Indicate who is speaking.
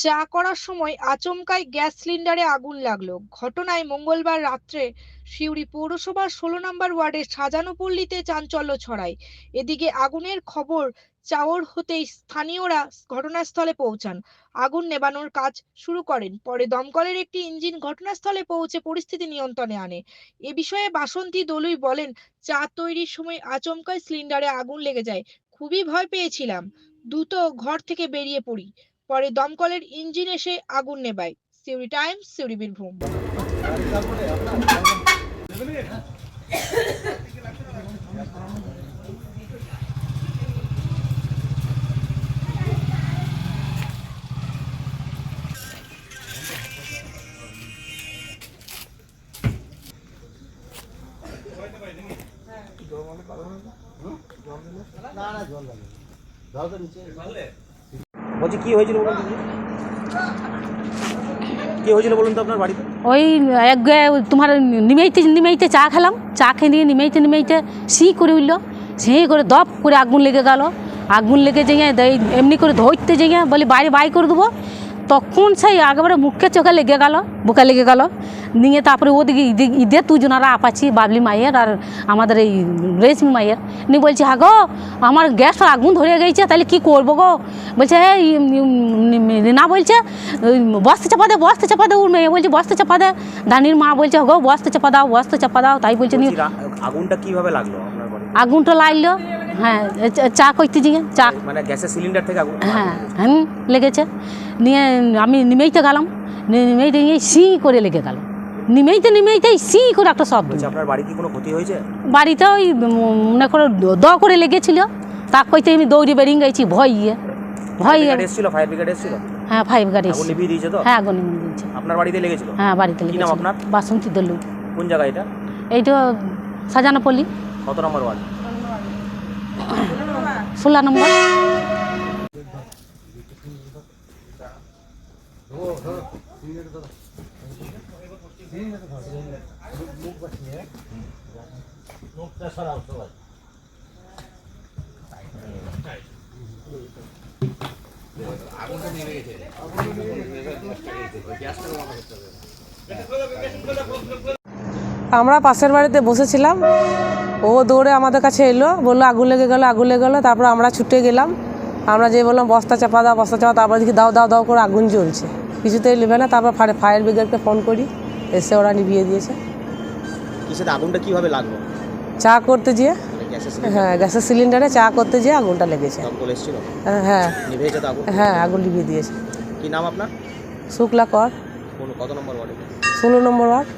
Speaker 1: চা করার সময় আচমকাই গ্যাস সিলিন্ডারে আগুন লাগলো। ঘটনায় মঙ্গলবার রাত্রে সিউড়ি পৌরসভার 16 নম্বর ওয়ার্ডের সাজানো পল্লীতে চাঞ্চল্য ছড়ায়। এদিকে আগুনের খবর চাউর হতেই স্থানীয়রা ঘটনাস্থলে পৌঁছান, আগুন নেভানোর কাজ শুরু করেন। পরে দমকলের একটি ইঞ্জিন ঘটনাস্থলে পৌঁছে পরিস্থিতি নিয়ন্ত্রণে আনে। এ বিষয়ে বাসন্তী দলুই বলেন, চা তৈরির সময় আচমকাই সিলিন্ডারে আগুন লেগে যায়। খুবই ভয় পেয়েছিলাম, দ্রুত ঘর থেকে বেরিয়ে পড়ি। পরে দমকলের ইঞ্জিন এসে আগুন নেভায়। সিউড়ি টাইমস, সিউড়ি বীরভূম।
Speaker 2: বলছি কি হয়েছিল বলুন তো? কি হয়েছিল বলুন তো আপনার বাড়িতে?
Speaker 3: ওই এক তোমার নিমেইতে নিমেইতে চা খেলাম, চা খেয়ে দিয়ে নিমেইতে নিমেইতে সি করে উঠলো, সেই করে দপ করে আগুন লেগে গেল। আগুন লেগে যেয়ে এমনি করে ধরতে যেয়ে বলি বাইরে বাই করে দেবো, তখন সেই একেবারে মুখে চোখে লেগে গেল, বুকে লেগে গেল। নিয়ে তারপরে ওদিকে ঈদের দুজনারা আপাচ্ছি, বাবলি মাইয়ের আর আমাদের এই রেশমি মাইয়ের, নিয়ে বলছি হ্যাঁ গো আমার গ্যাসটা আগুন ধরে গেছে, তাহলে কী করবো গো? বলছে হ্যাঁ না, বলছে বস্তা চাপা দে, বস্তা চাপা দে। ওর মেয়ে বলছে বস্তা চাপা দে। ধানির মা বলছে গো বস্তা চাপা দাও, বস্তা চাপা দাও। তাই বলছে নিয়ে
Speaker 2: আগুনটা কিভাবে লাগলো আপনার বাড়িতে?
Speaker 3: আগুনটা লাগলো, হ্যাঁ চা করতে গিয়ে চা,
Speaker 2: মানে গ্যাসের সিলিন্ডার থেকে আগুন?
Speaker 3: হ্যাঁ হ্যাঁ লেগেছে। নিয়ে আমি নিমেইতে গেলাম, নিমেইতে গিয়ে সি করে লেগে গেল। নিমেইতেই সি করে একটা শব্দ।
Speaker 2: আপনার বাড়ি কি কোনো ক্ষতি হয়েছে?
Speaker 3: বাড়িতে ওই মনে করো করে লেগেছিল, তা কইতে আমি দৌড়ে বেরিয়ে গেছি ভয় গিয়ে। ভয়
Speaker 2: এসেছিল, ফায়ার ব্রিগেড এসেছিল?
Speaker 3: হ্যাঁ ফায়ার ব্রিগেড
Speaker 2: আগুন নিভিয়ে দিয়েছে তো?
Speaker 3: হ্যাঁ আগুন নিভিয়ে দিয়েছে।
Speaker 2: আপনার বাড়িতে লেগেছিল?
Speaker 3: হ্যাঁ বাড়িতে লেগেছে।
Speaker 2: কি নাম আপনার?
Speaker 3: বাসন্তী দলু।
Speaker 2: কোন জায়গা এটা?
Speaker 3: এইটা সাজানো পল্লী।
Speaker 2: কত নম্বর ওয়ার্ড?
Speaker 3: 16 নম্বর।
Speaker 4: আমরা পাশের বাড়িতে বসেছিলাম, ও দৌড়ে আমাদের কাছে এলো, বললো আগুন লেগে গেলো, আগুন লেগে গেলো। তারপর আমরা ছুটে গেলাম, আমরা যে বললাম বস্তা চাপা দাও, বস্তা চাপা। তারপর দেখি দাও দাও দাও করে আগুন জ্বলছে, কিছুতেই নেবে না। তারপর ফায়ার ব্রিগেডকে ফোন করি, এসে ওরা নিভিয়ে দিয়েছে।
Speaker 2: কিসের আগুনটা কিভাবে লাগলো?
Speaker 4: চা করতে যেয়ে, হ্যাঁ গ্যাসের সিলিন্ডারে চা করতে যেয়ে আগুনটা লেগেছে।
Speaker 2: দমকল এসেছিল?
Speaker 4: হ্যাঁ
Speaker 2: নিভিয়েছে তো আগুন?
Speaker 4: হ্যাঁ আগুন নিভিয়ে দিয়েছে।
Speaker 2: কি নাম আপনার?
Speaker 4: শুক্লা কর,
Speaker 2: কত নম্বর ওয়ার্ডে?
Speaker 4: 16 নম্বর ওয়ার্ড।